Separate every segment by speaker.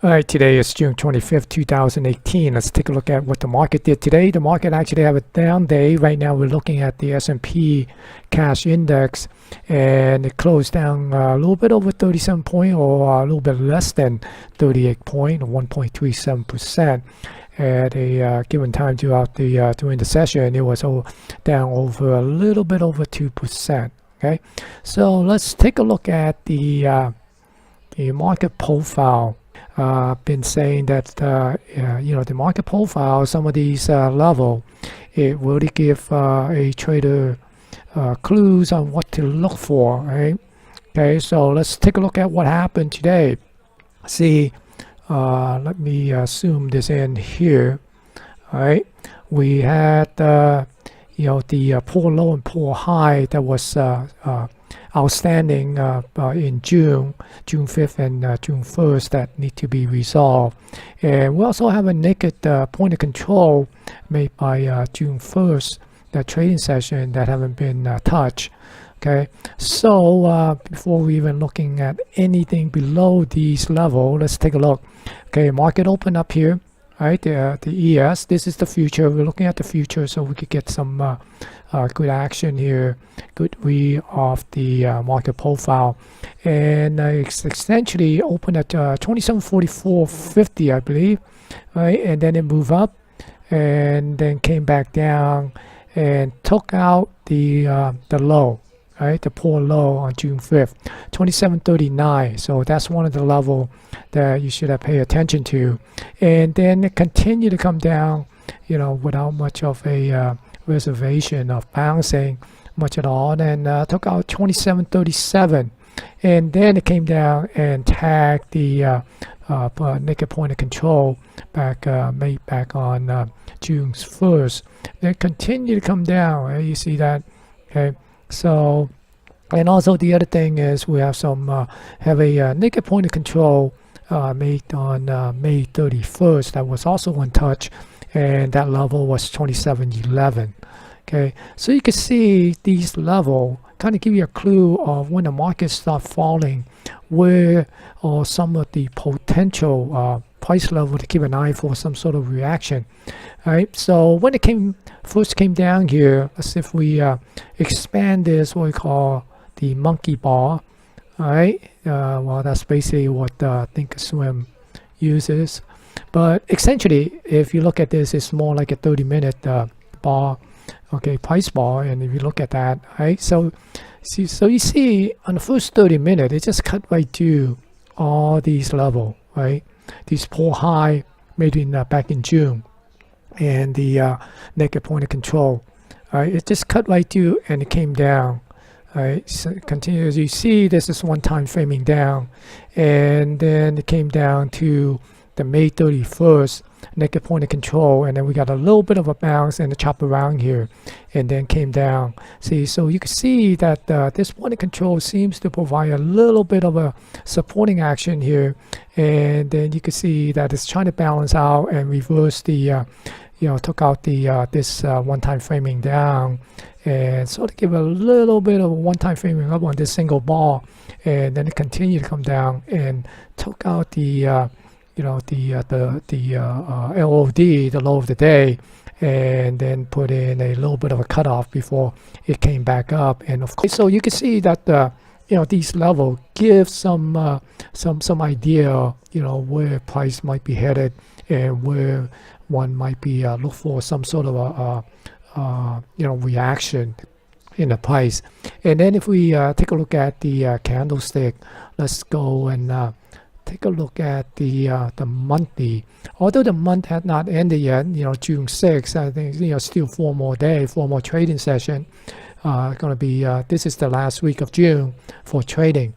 Speaker 1: All right, today is June 25th, 2018. Let's take a look at what the market did today. The market actually have a down day. Right now we're looking at the S&P cash index, and it closed down a little bit over 37 point, or a little bit less than 38 point, or 1.37%. At a given time throughout the during the session, it was down over a little bit over 2%. Okay, so let's take a look at the market profile. Been saying that the market profile, some of these level, it really give a trader clues on what to look for, right? Okay, so let's take a look at what happened today. See, let me zoom this in here. All right, we had the poor low and poor high that was outstanding in June 5th and June 1st that need to be resolved. And we also have a naked point of control made by June 1st, that trading session that haven't been touched. Okay, so before we even looking at anything below these level, let's take a look. Okay, market open up here. Right, the ES, this is the future. We're looking at the future, so we could get some good action here, good read of the market profile. And it's essentially opened at 2744.50, I believe, right? And then it moved up and then came back down and took out the low, right? The poor low on June 5th, 2739. So that's one of the level that you should have paid attention to. And then it continued to come down, without much of a reservation of bouncing much at all, and took out 2737. And then it came down and tagged the naked point of control made back on June 1st. Then continued to come down, right? You see that? Okay, so, and also the other thing is we have have a naked point of control made on May 31st that was also untouched, and that level was 2711. Okay, so you can see these level kind of give you a clue of when the market start falling, where or some of the potential price level to keep an eye for some sort of reaction. All right, so when it first came down here, let's see if we expand this, what we call the monkey bar. All right, well, that's basically what Thinkorswim uses. But essentially, if you look at this, it's more like a 30-minute bar, okay, price bar. And if you look at that, right, so you see on the first 30 minutes, it just cut right to all these level, right? These poor high made back in June, and the naked point of control. Right, it just cut right through and it came down. Right, so continue, as you see, this is one time framing down, and then it came down to the May 31st naked point of control, and then we got a little bit of a bounce and a chop around here, and then came down. See, so you can see that this point of control seems to provide a little bit of a supporting action here, and then you can see that it's trying to balance out and reverse the took out the this one-time framing down, and sort of give a little bit of a one-time framing up on this single bar, and then it continued to come down and took out the LOD, the low of the day, and then put in a little bit of a cutoff before it came back up. And of course, so you can see that these levels give some idea, where price might be headed, and where one might be look for some sort of a reaction in the price. And then if we take a look at the candlestick, let's go and take a look at the monthly. Although the month had not ended yet, June 6th, I think still 4 more days, 4 more trading session. Going to be this is the last week of June for trading.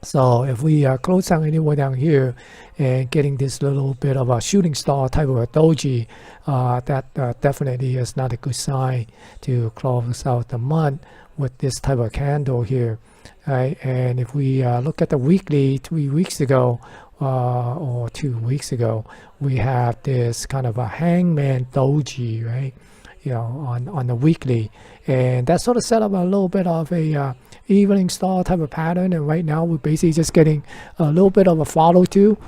Speaker 1: So if we close down anywhere down here and getting this little bit of a shooting star type of a doji, that definitely is not a good sign to close out the month with this type of candle here. Right? And if we look at the weekly, 3 weeks ago or 2 weeks ago, we have this kind of a hangman doji, right? On the weekly, and that sort of set up a little bit of a evening star type of pattern. And right now we're basically just getting a little bit of a follow through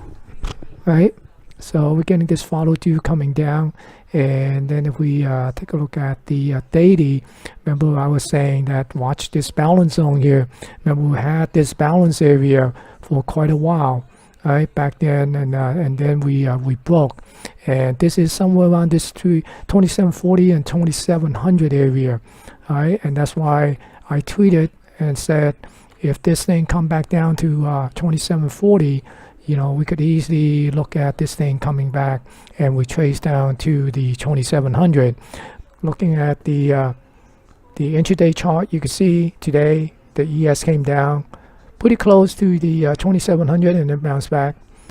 Speaker 1: right? So we're getting this follow through coming down. And then if we take a look at the daily, remember I was saying that watch this balance zone here. Remember we had this balance area for quite a while, right, back then, and then we broke. And this is somewhere around this 2740 and 2700 area, all right? And that's why I tweeted and said, if this thing come back down to 2740, you know, we could easily look at this thing coming back and we trace down to the 2700. Looking at the intraday chart, you can see today the ES came down pretty close to the 2700 and then bounced back.